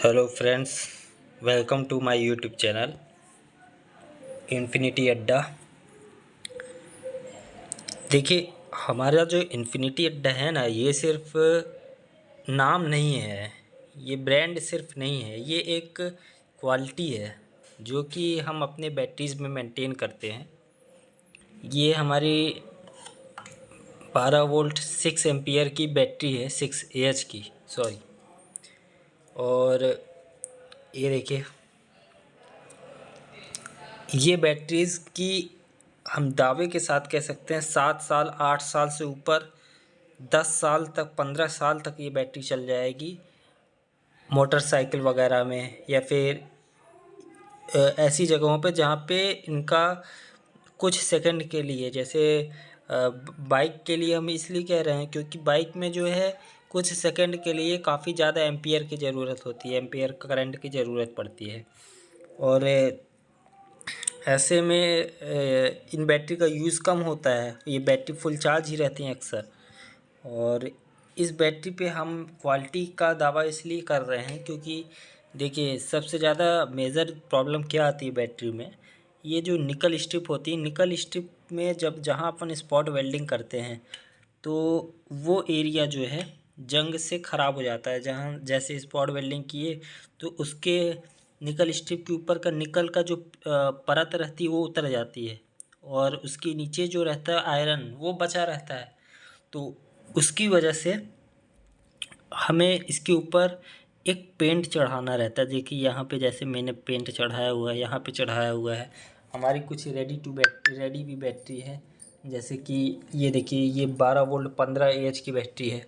Hello friends, welcome to my YouTube channel infinity Adda. देखिए, हमारा जो इन्फिनिटी अड्डा है ना, ये सिर्फ नाम नहीं है, ये ब्रांड सिर्फ नहीं है, ये एक क्वालिटी है जो कि हम अपने बैटरीज़ में मेंटेन करते हैं। ये हमारी 12 वोल्ट 6 एम्पियर की बैटरी है, 6 एएच की, सॉरी। और ये देखिए, ये बैटरीज़ की हम दावे के साथ कह सकते हैं 7 साल 8 साल से ऊपर 10 साल तक 15 साल तक ये बैटरी चल जाएगी मोटरसाइकिल वगैरह में, या फिर ऐसी जगहों पे जहाँ पे इनका कुछ सेकंड के लिए, जैसे बाइक के लिए हम इसलिए कह रहे हैं क्योंकि बाइक में जो है कुछ सेकंड के लिए काफ़ी ज़्यादा एम्पियर की ज़रूरत होती है, एम्पियर करंट की ज़रूरत पड़ती है। और ऐसे में इन बैटरी का यूज़ कम होता है, ये बैटरी फुल चार्ज ही रहती हैं अक्सर। और इस बैटरी पे हम क्वालिटी का दावा इसलिए कर रहे हैं क्योंकि देखिए, सबसे ज़्यादा मेजर प्रॉब्लम क्या आती है बैटरी में, ये जो निकल स्ट्रिप होती है, निकल स्ट्रिप में जब जहाँ अपन स्पॉट वेल्डिंग करते हैं तो वो एरिया जो है जंग से ख़राब हो जाता है। जहाँ जैसे स्पॉट वेल्डिंग किए तो उसके निकल स्ट्रिप के ऊपर का निकल का जो परत रहती है वो उतर जाती है, और उसके नीचे जो रहता है आयरन वो बचा रहता है। तो उसकी वजह से हमें इसके ऊपर एक पेंट चढ़ाना रहता है। देखिए, यहाँ पे जैसे मैंने पेंट चढ़ाया हुआ है, यहाँ पे चढ़ाया हुआ है। हमारी कुछ रेडी भी बैटरी है, जैसे कि ये देखिए, ये 12 वोल्ट 15 एएच की बैटरी है।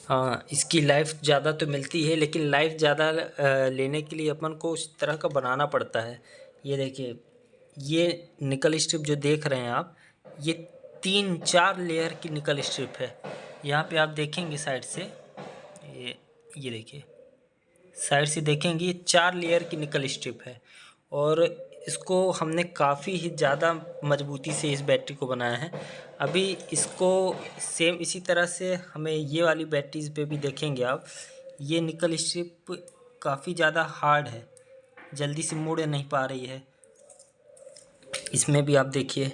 हाँ, इसकी लाइफ ज़्यादा तो मिलती है, लेकिन लाइफ ज़्यादा लेने के लिए अपन को उस तरह का बनाना पड़ता है। ये देखिए, ये निकल स्ट्रिप जो देख रहे हैं आप, ये 3-4 लेयर की निकल स्ट्रिप है। यहाँ पे आप देखेंगे साइड से, ये देखिए, साइड से देखेंगे ये 4 लेयर की निकल स्ट्रिप है। और इसको हमने काफ़ी ही ज़्यादा मजबूती से इस बैटरी को बनाया है। अभी इसको सेम इसी तरह से हमें ये वाली बैटरीज़ पे भी देखेंगे आप, ये निकल स्ट्रिप काफ़ी ज़्यादा हार्ड है, जल्दी से मुड़ नहीं पा रही है। इसमें भी आप देखिए,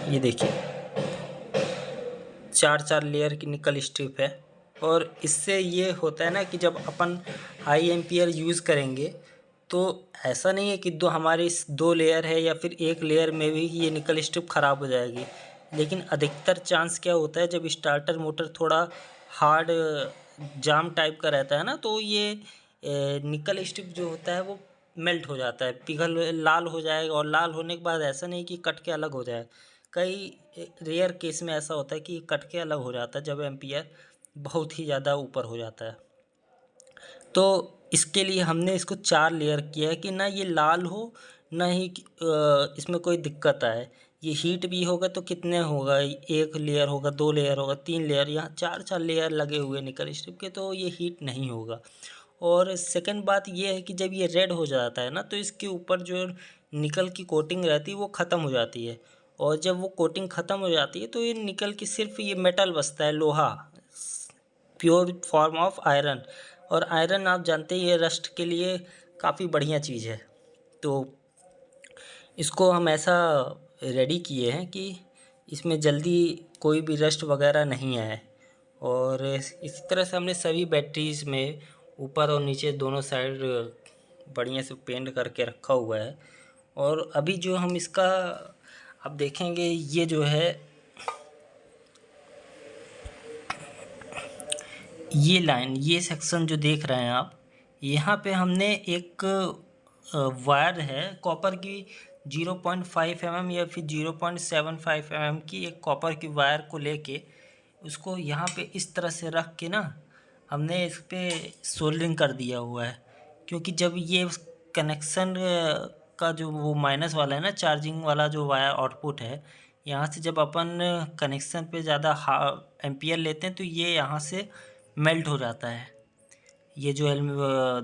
ये देखिए 4-4 लेयर की निकल स्ट्रिप है। और इससे ये होता है ना कि जब अपन हाई एम्पियर यूज़ करेंगे तो ऐसा नहीं है कि हमारी 2 लेयर है या फिर 1 लेयर में भी ये निकल स्ट्रिप ख़राब हो जाएगी। लेकिन अधिकतर चांस क्या होता है, जब स्टार्टर मोटर थोड़ा हार्ड जाम टाइप का रहता है ना, तो ये निकल स्ट्रिप जो होता है वो मेल्ट हो जाता है, पिघल लाल हो जाएगा। और लाल होने के बाद ऐसा नहीं कि कट के अलग हो जाए, कई रेयर केस में ऐसा होता है कि कट के अलग हो जाता है जब एम्पियर बहुत ही ज़्यादा ऊपर हो जाता है। तो इसके लिए हमने इसको 4 लेयर किया है कि ना ये लाल हो, ना ही इसमें कोई दिक्कत आए। ये हीट भी होगा तो कितने होगा, 1 लेयर होगा, 2 लेयर होगा, 3 लेयर, यहाँ 4-4 लेयर लगे हुए निकल स्ट्रिप के, तो ये हीट नहीं होगा। और सेकंड बात ये है कि जब ये रेड हो जाता है ना, तो इसके ऊपर जो निकल की कोटिंग रहती है वो ख़त्म हो जाती है। और जब वो कोटिंग ख़त्म हो जाती है तो ये निकल की सिर्फ ये मेटल बचता है, लोहा, प्योर फॉर्म ऑफ आयरन। और आयरन आप जानते ही है रस्ट के लिए काफ़ी बढ़िया चीज़ है। तो इसको हम ऐसा रेडी किए हैं कि इसमें जल्दी कोई भी रस्ट वगैरह नहीं आए। और इसी तरह से हमने सभी बैटरीज़ में ऊपर और नीचे दोनों साइड बढ़िया से पेंट करके रखा हुआ है। और अभी जो हम इसका आप देखेंगे, ये जो है, ये लाइन, ये सेक्शन जो देख रहे हैं आप, यहाँ पे हमने एक वायर है कॉपर की 0.5 mm या फिर 0.75 mm की एक कॉपर की वायर को लेके उसको यहाँ पे इस तरह से रख के ना हमने इस पे सोल्डरिंग कर दिया हुआ है। क्योंकि जब ये कनेक्शन का जो वो माइनस वाला है ना, चार्जिंग वाला जो वायर आउटपुट है, यहाँ से जब अपन कनेक्शन पे ज़्यादा एम्पियर लेते हैं तो ये यहाँ से मेल्ट हो जाता है। ये जो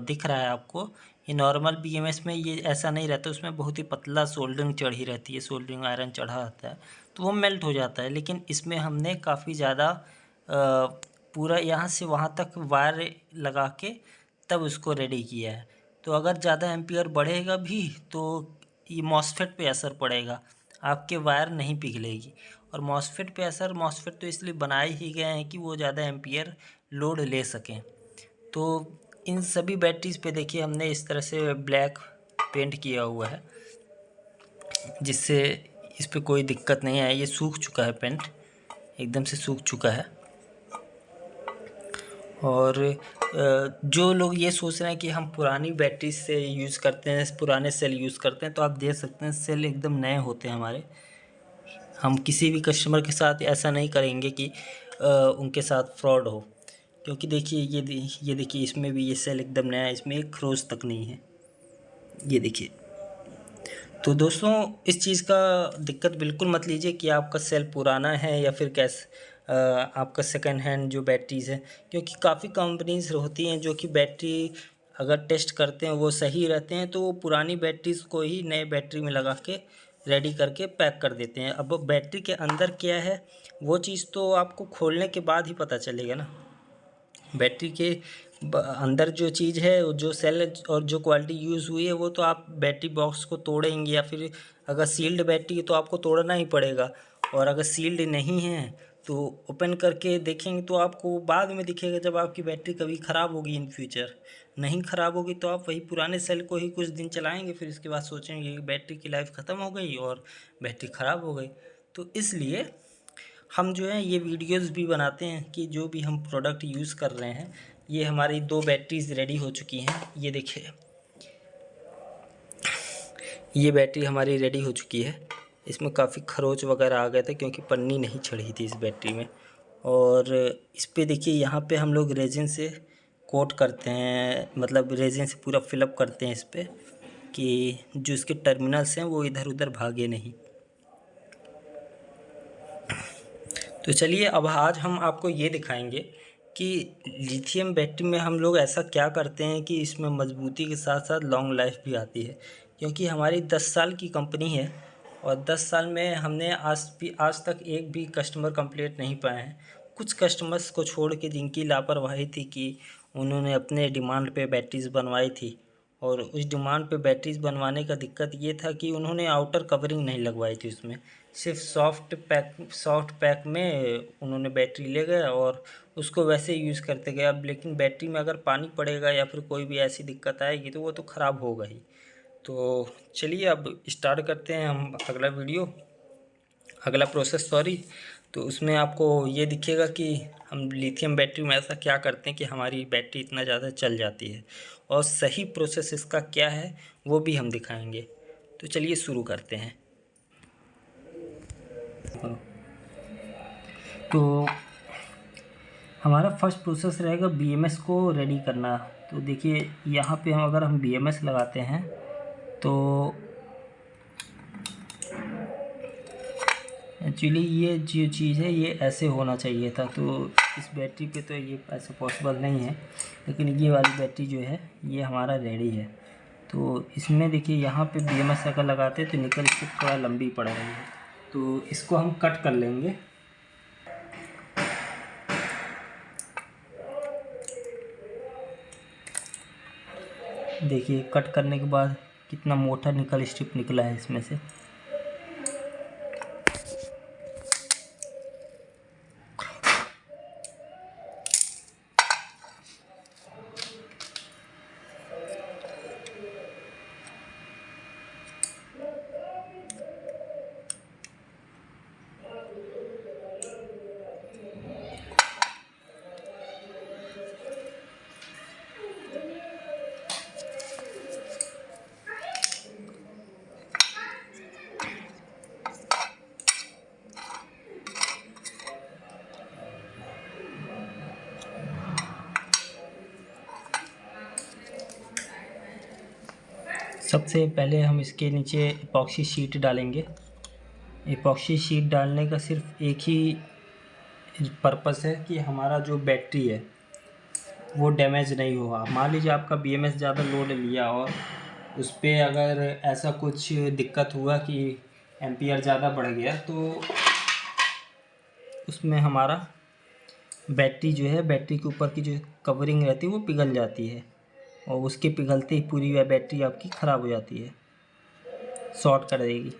दिख रहा है आपको, ये नॉर्मल बीएमएस में ये ऐसा नहीं रहता, उसमें बहुत ही पतला सोल्डरिंग चढ़ी रहती है, सोल्डरिंग आयरन चढ़ा रहता है, तो वो मेल्ट हो जाता है। लेकिन इसमें हमने काफ़ी ज़्यादा पूरा यहाँ से वहाँ तक वायर लगा के तब उसको रेडी किया है। तो अगर ज़्यादा एम्पियर बढ़ेगा भी तो ये मॉसफेट पे असर पड़ेगा, आपके वायर नहीं पिघलेगी। और मॉसफेट पे असर, मॉसफेट तो इसलिए बनाए ही गए हैं कि वो ज़्यादा एम्पियर लोड ले सकें। तो इन सभी बैटरीज पे देखिए हमने इस तरह से ब्लैक पेंट किया हुआ है, जिससे इस पे कोई दिक्कत नहीं है। ये सूख चुका है, पेंट एकदम से सूख चुका है। और जो लोग ये सोच रहे हैं कि हम पुरानी बैटरी से यूज़ करते हैं, पुराने सेल यूज़ करते हैं, तो आप देख सकते हैं सेल एकदम नए होते हैं हमारे। हम किसी भी कस्टमर के साथ ऐसा नहीं करेंगे कि उनके साथ फ्रॉड हो, क्योंकि देखिए ये देखिए इसमें भी ये सेल एकदम नया है, इसमें एक खरोच तक नहीं है, ये देखिए। तो दोस्तों इस चीज़ का दिक्कत बिल्कुल मत लीजिए कि आपका सेल पुराना है या फिर कैसे आपका सेकंड हैंड जो बैटरीज़ है, क्योंकि काफ़ी कंपनीज होती हैं जो कि बैटरी अगर टेस्ट करते हैं वो सही रहते हैं, तो वो पुरानी बैटरीज़ को ही नए बैटरी में लगा के रेडी करके पैक कर देते हैं। अब बैटरी के अंदर क्या है वो चीज़ तो आपको खोलने के बाद ही पता चलेगा ना। बैटरी के अंदर जो चीज़ है, जो सेल और जो क्वालिटी यूज़ हुई है, वो तो आप बैटरी बॉक्स को तोड़ेंगे, या फिर अगर सील्ड बैटरी है तो आपको तोड़ना ही पड़ेगा। और अगर सील्ड नहीं है तो ओपन करके देखेंगे तो आपको बाद में दिखेगा, जब आपकी बैटरी कभी ख़राब होगी इन फ्यूचर। नहीं ख़राब होगी तो आप वही पुराने सेल को ही कुछ दिन चलाएँगे, फिर इसके बाद सोचेंगे कि बैटरी की लाइफ ख़त्म हो गई और बैटरी ख़राब हो गई। तो इसलिए हम जो है ये वीडियोस भी बनाते हैं कि जो भी हम प्रोडक्ट यूज़ कर रहे हैं, ये हमारी 2 बैटरीज़ रेडी हो चुकी हैं। ये देखिए, ये बैटरी हमारी रेडी हो चुकी है। इसमें काफ़ी खरोच वगैरह आ गए थे क्योंकि पन्नी नहीं चढ़ी थी इस बैटरी में। और इस पे देखिए यहाँ पे हम लोग रेजिन से कोट करते हैं, मतलब रेजिन से पूरा फिलअप करते हैं इस पे, कि जो इसके टर्मिनल्स हैं वो इधर उधर भागे नहीं। तो चलिए अब आज हम आपको ये दिखाएंगे कि लिथियम बैटरी में हम लोग ऐसा क्या करते हैं कि इसमें मजबूती के साथ साथ लॉन्ग लाइफ भी आती है। क्योंकि हमारी 10 साल की कंपनी है और 10 साल में हमने आज तक एक भी कस्टमर कंप्लेंट नहीं पाए हैं। कुछ कस्टमर्स को छोड़ के जिनकी लापरवाही थी कि उन्होंने अपने डिमांड पे बैटरीज बनवाई थी, और उस डिमांड पे बैटरीज बनवाने का दिक्कत ये था कि उन्होंने आउटर कवरिंग नहीं लगवाई थी, उसमें सिर्फ सॉफ्ट पैक में उन्होंने बैटरी ले गए और उसको वैसे यूज़ करते गए। अब लेकिन बैटरी में अगर पानी पड़ेगा या फिर कोई भी ऐसी दिक्कत आएगी तो वो तो ख़राब होगा ही। तो चलिए अब स्टार्ट करते हैं हम अगला प्रोसेस तो उसमें आपको ये दिखेगा कि हम लिथियम बैटरी में ऐसा क्या करते हैं कि हमारी बैटरी इतना ज़्यादा चल जाती है, और सही प्रोसेस इसका क्या है वो भी हम दिखाएंगे। तो चलिए शुरू करते हैं। तो हमारा फर्स्ट प्रोसेस रहेगा BMS को रेडी करना। तो देखिए यहाँ पे अगर हम BMS लगाते हैं तो एक्चुअली ये जो चीज़ है ये ऐसे होना चाहिए था, तो इस बैटरी पे तो ये ऐसे पॉसिबल नहीं है, लेकिन ये वाली बैटरी जो है ये हमारा रेडी है। तो इसमें देखिए यहाँ पे BMS अगर लगाते तो निकल स्ट्रिप थोड़ा लंबी पड़ रही है, तो इसको हम कट कर लेंगे। देखिए कट करने के बाद कितना मोटा निकल स्ट्रिप निकला है इसमें से। सबसे पहले हम इसके नीचे इपॉक्सी शीट डालेंगे। इपॉक्सी शीट डालने का सिर्फ एक ही पर्पस है कि हमारा जो बैटरी है वो डैमेज नहीं हुआ। मान लीजिए आपका BMS ज़्यादा लोड लिया और उस पर अगर ऐसा कुछ दिक्कत हुआ कि एम्पियर ज़्यादा बढ़ गया, तो उसमें हमारा बैटरी जो है, बैटरी के ऊपर की जो कवरिंग रहती है वो पिघल जाती है। और उसके पिघलते ही पूरी वह बैटरी आपकी ख़राब हो जाती है, शॉर्ट कर देगी।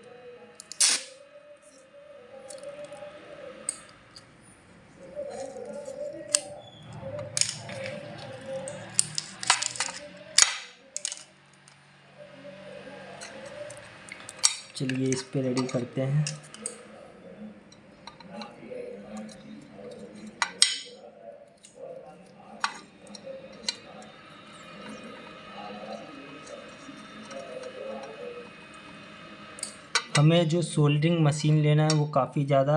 चलिए इस पे रेडी करते हैं। हमें जो सोल्डरिंग मशीन लेना है वो काफ़ी ज़्यादा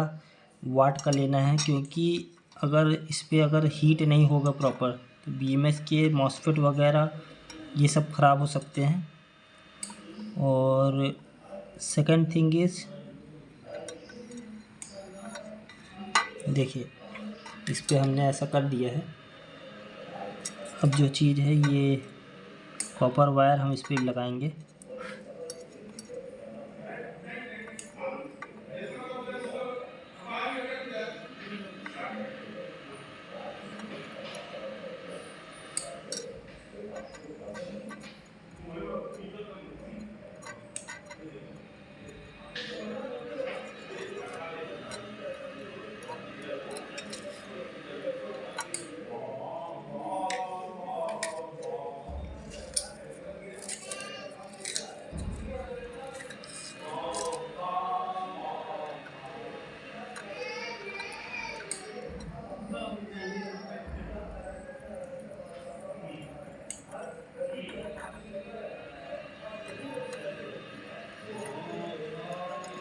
वाट का लेना है, क्योंकि अगर इस पर अगर हीट नहीं होगा प्रॉपर तो BMS के मॉसफेट वगैरह ये सब ख़राब हो सकते हैं। और सेकंड थिंग इज़, देखिए इस पे हमने ऐसा कर दिया है। अब जो चीज़ है ये कॉपर वायर हम इस पर लगाएंगे।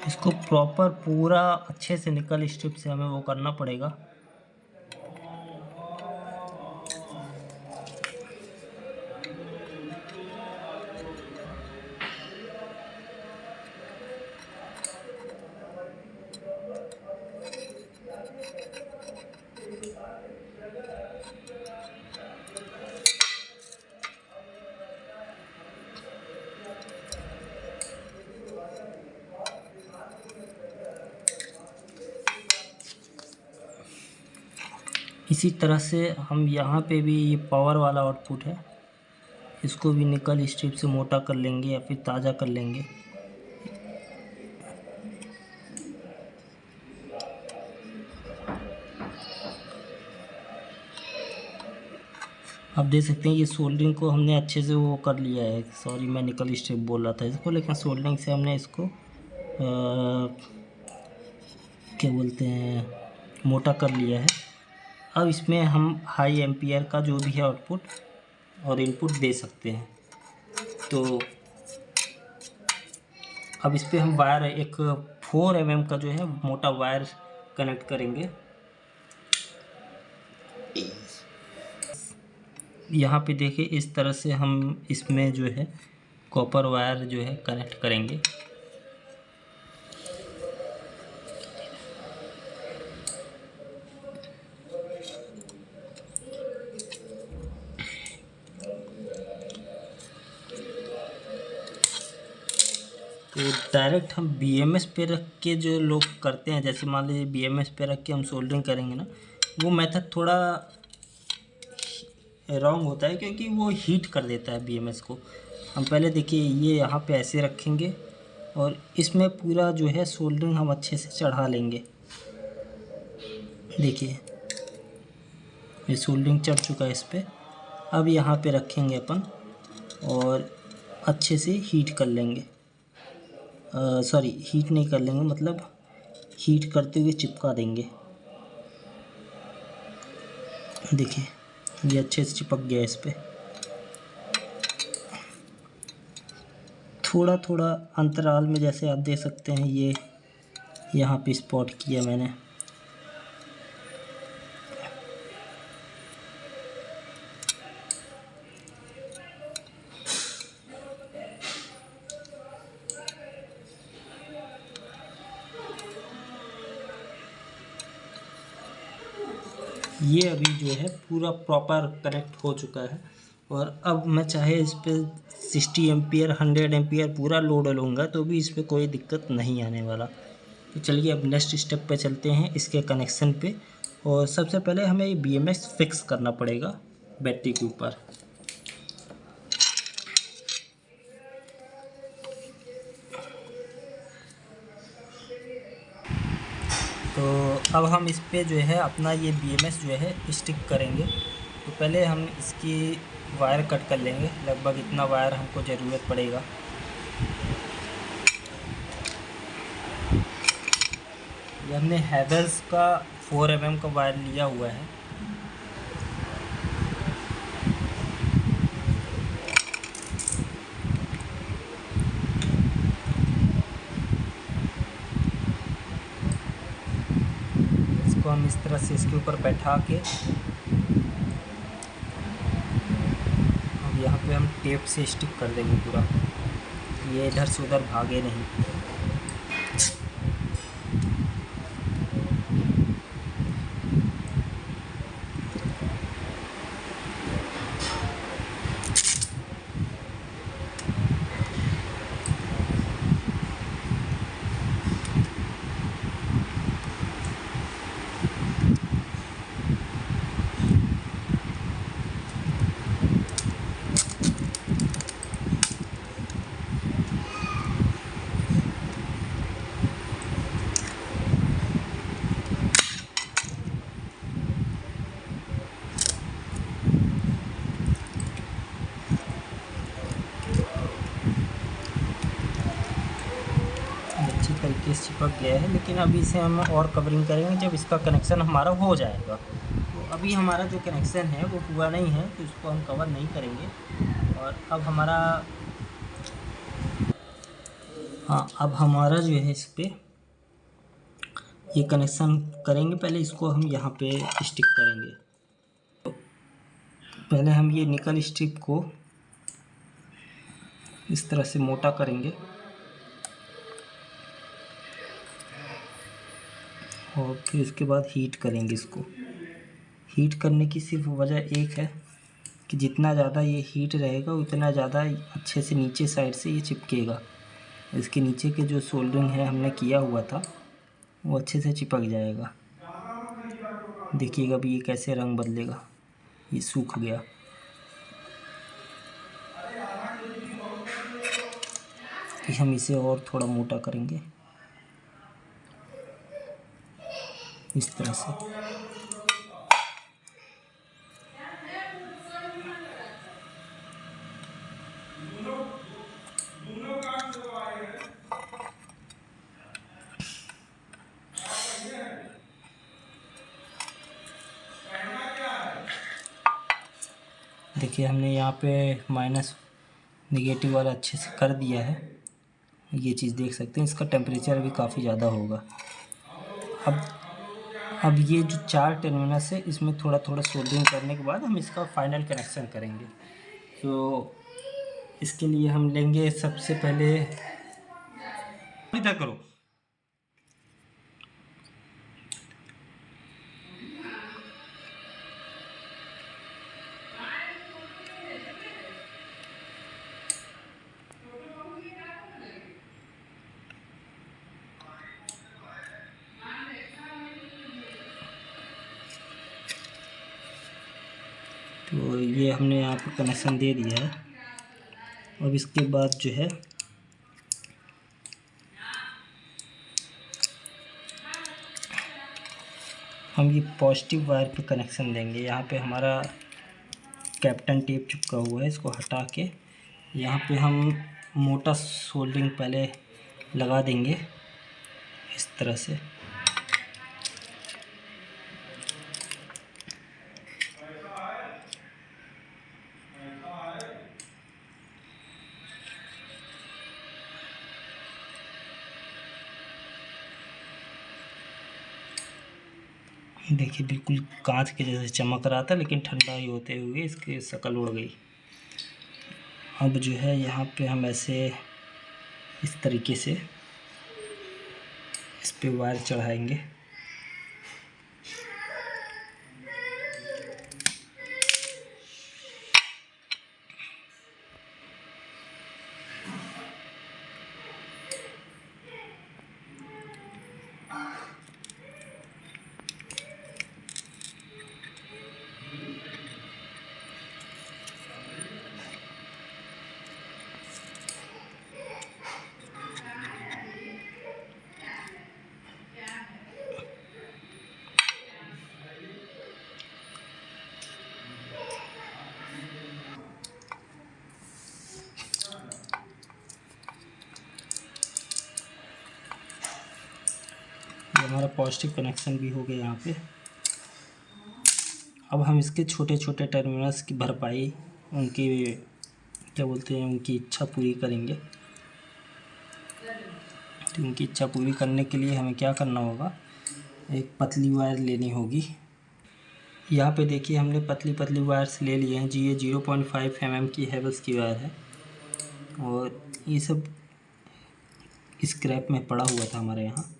इसको प्रॉपर पूरा अच्छे से निकल स्ट्रिप से हमें वो करना पड़ेगा। इसी तरह से हम यहाँ पे भी, ये पावर वाला आउटपुट है, इसको भी निकल स्ट्रिप से मोटा कर लेंगे या फिर ताज़ा कर लेंगे। आप देख सकते हैं ये सोल्डरिंग को हमने अच्छे से वो कर लिया है। सॉरी मैं निकल स्ट्रिप बोल रहा था इसको, लेकिन सोल्डरिंग से हमने इसको क्या बोलते हैं, मोटा कर लिया है। अब इसमें हम हाई एम्पियर का जो भी है आउटपुट और इनपुट दे सकते हैं। तो अब इस पर हम वायर एक 4 mm का जो है मोटा वायर कनेक्ट करेंगे। यहाँ पे देखिए इस तरह से हम इसमें जो है कॉपर वायर जो है कनेक्ट करेंगे। तो डायरेक्ट हम BMS पे रख के जो लोग करते हैं, जैसे मान लीजिए BMS पे रख के हम सोल्डरिंग करेंगे ना, वो मेथड थोड़ा रॉन्ग होता है, क्योंकि वो हीट कर देता है BMS को। हम पहले देखिए ये यहाँ पे ऐसे रखेंगे और इसमें पूरा जो है सोल्डरिंग हम अच्छे से चढ़ा लेंगे। देखिए ये सोल्डरिंग चढ़ चुका है इस पर। अब यहाँ पे रखेंगे अपन और अच्छे से हीट कर लेंगे। सॉरी हीट नहीं कर लेंगे, मतलब हीट करते हुए चिपका देंगे। देखिए ये अच्छे से चिपक गया इस पर। थोड़ा थोड़ा अंतराल में, जैसे आप देख सकते हैं ये यहाँ पे स्पॉट किया मैंने। ये अभी जो है पूरा प्रॉपर कनेक्ट हो चुका है। और अब मैं चाहे इस पर 60 एम्पियर 100 एम्पियर पूरा लोड लूँगा तो भी इस पर कोई दिक्कत नहीं आने वाला। तो चलिए अब नेक्स्ट स्टेप पे चलते हैं, इसके कनेक्शन पे। और सबसे पहले हमें ये BMS फिक्स करना पड़ेगा बैटरी के ऊपर। अब हम इस पे जो है अपना ये BMS जो है स्टिक करेंगे। तो पहले हम इसकी वायर कट कर लेंगे, लगभग इतना वायर हमको ज़रूरत पड़ेगा। ये हमने हैवेल्स का 4 mm का वायर लिया हुआ है। इसको हम इस तरह से इसके ऊपर बैठा के अब यहाँ पे हम टेप से स्टिक कर देंगे पूरा, ये इधर से उधर भागे नहीं। अच्छी तरीके से चिपक गया है, लेकिन अभी इसे हम और कवरिंग करेंगे जब इसका कनेक्शन हमारा हो जाएगा। तो अभी हमारा जो कनेक्शन है वो हुआ नहीं है, तो इसको हम कवर नहीं करेंगे। और अब हमारा अब हमारा जो है इस पर ये कनेक्शन करेंगे। पहले इसको हम यहाँ पे स्टिक करेंगे। तो पहले हम ये निकल स्ट्रिप को इस तरह से मोटा करेंगे और फिर इसके बाद हीट करेंगे इसको। हीट करने की सिर्फ वजह एक है कि जितना ज़्यादा ये हीट रहेगा उतना ज़्यादा अच्छे से नीचे साइड से ये चिपकेगा। इसके नीचे के जो सोल्डरिंग है हमने किया हुआ था वो अच्छे से चिपक जाएगा। देखिएगा अभी ये कैसे रंग बदलेगा, ये सूख गया। कि हम इसे और थोड़ा मोटा करेंगे इस तरह से। देखिए हमने यहाँ पे माइनस नेगेटिव वाला अच्छे से कर दिया है। ये चीज़ देख सकते हैं, इसका टेम्परेचर भी काफ़ी ज़्यादा होगा। अब ये जो 4 टर्मिनल्स है इसमें थोड़ा थोड़ा सोल्डरिंग करने के बाद हम इसका फाइनल कनेक्शन करेंगे। तो इसके लिए हम लेंगे सबसे पहले, इधर करो। तो ये हमने यहाँ पर कनेक्शन दे दिया है। अब इसके बाद जो है हम ये पॉजिटिव वायर पे कनेक्शन देंगे। यहाँ पे हमारा कैप्टन टेप चिपका हुआ है, इसको हटा के यहाँ पे हम मोटा सोल्डरिंग पहले लगा देंगे इस तरह से। देखिए बिल्कुल कांच के जैसे चमक रहा था, लेकिन ठंडा ही होते हुए इसकी शक्ल उड़ गई। अब जो है यहाँ पे हम ऐसे इस तरीके से इस पे वायर चढ़ाएंगे। पॉजिटिव कनेक्शन भी हो गया यहाँ पे। अब हम इसके छोटे छोटे टर्मिनल्स की भरपाई, उनकी क्या बोलते हैं, उनकी इच्छा पूरी करेंगे। तो उनकी इच्छा पूरी करने के लिए हमें क्या करना होगा, एक पतली वायर लेनी होगी। यहाँ पे देखिए हमने पतली पतली वायर्स ले लिए हैं जी। ये 0.5 mm की हेवल्स की वायर है और ये सब स्क्रैप में पड़ा हुआ था हमारे यहाँ।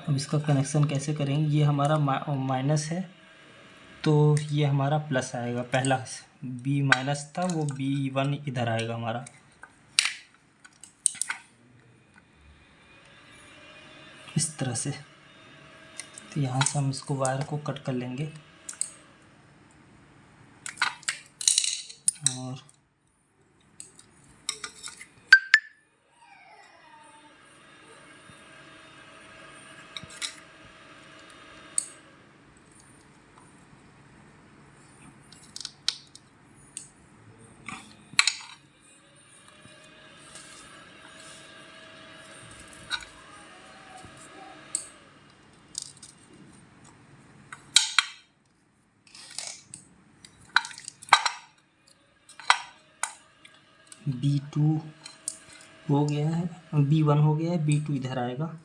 अब इसका कनेक्शन कैसे करेंगे, ये हमारा माइनस है तो ये हमारा प्लस आएगा। पहला बी माइनस था वो B1 इधर आएगा हमारा। इस तरह से। तो यहाँ से हम इसको वायर को कट कर लेंगे और B2 हो गया है, B1 हो गया है, B2 इधर आएगा।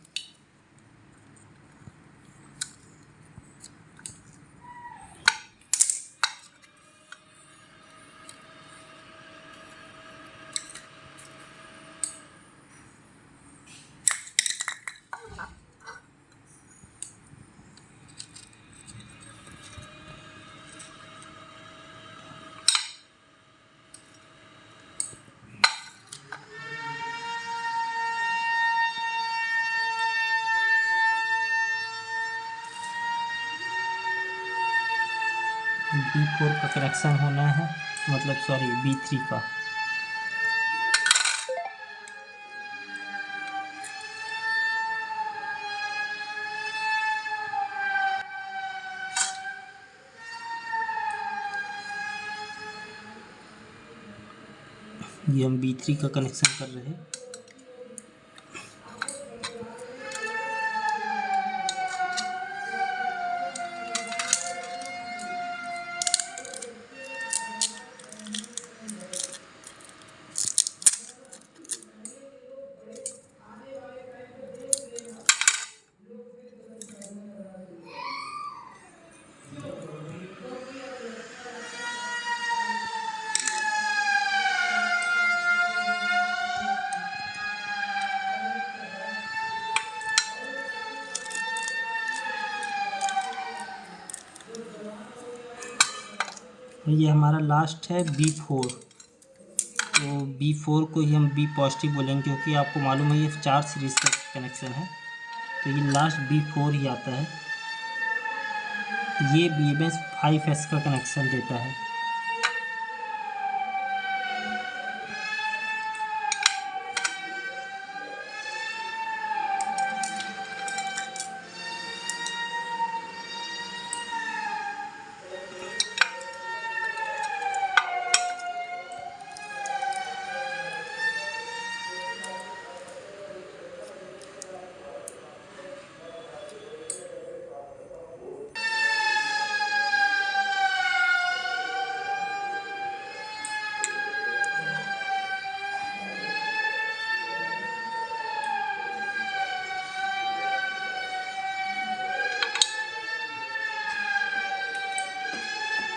B4 का कनेक्शन होना है, मतलब सॉरी B3 का। ये हम B3 का कनेक्शन कर रहे हैं। ये हमारा लास्ट है B4। तो B4 को ही हम B पॉजिटिव बोलेंगे क्योंकि आपको मालूम है ये 4 सीरीज़ का कनेक्शन है। तो ये लास्ट B4 ही आता है। ये BMS 5S का कनेक्शन देता है।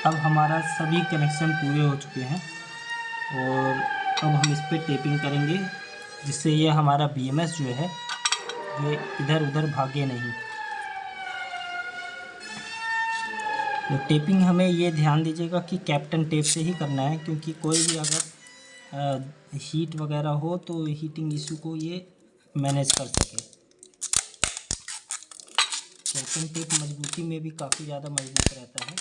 अब हमारा सभी कनेक्शन पूरे हो चुके हैं और अब हम इस पर टेपिंग करेंगे जिससे ये हमारा BMS जो है ये इधर उधर भागे नहीं। तो टेपिंग हमें ये ध्यान दीजिएगा कि कैप्टन टेप से ही करना है, क्योंकि कोई भी अगर हीट वगैरह हो तो हीटिंग इशू को ये मैनेज कर सके। कैप्टन टेप मजबूती में भी काफ़ी ज़्यादा मजबूत रहता है,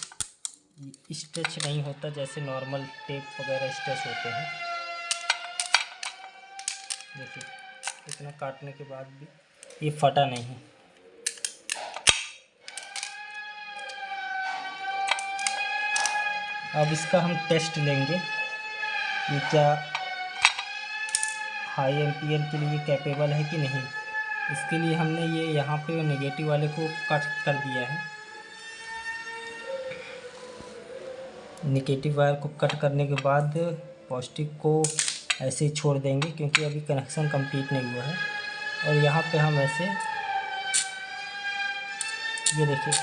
स्ट्रेच नहीं होता जैसे नॉर्मल टेप वगैरह स्ट्रेच होते हैं। देखिए इतना काटने के बाद भी ये फटा नहीं। अब इसका हम टेस्ट लेंगे कि क्या हाई एम्पियर के लिए कैपेबल है कि नहीं। इसके लिए हमने ये यहाँ पे नेगेटिव वाले को कट कर दिया है। नेगेटिव वायर को कट करने के बाद पॉजिटिव को ऐसे ही छोड़ देंगे, क्योंकि अभी कनेक्शन कंप्लीट नहीं हुआ है। और यहाँ पे हम ऐसे ये देखिए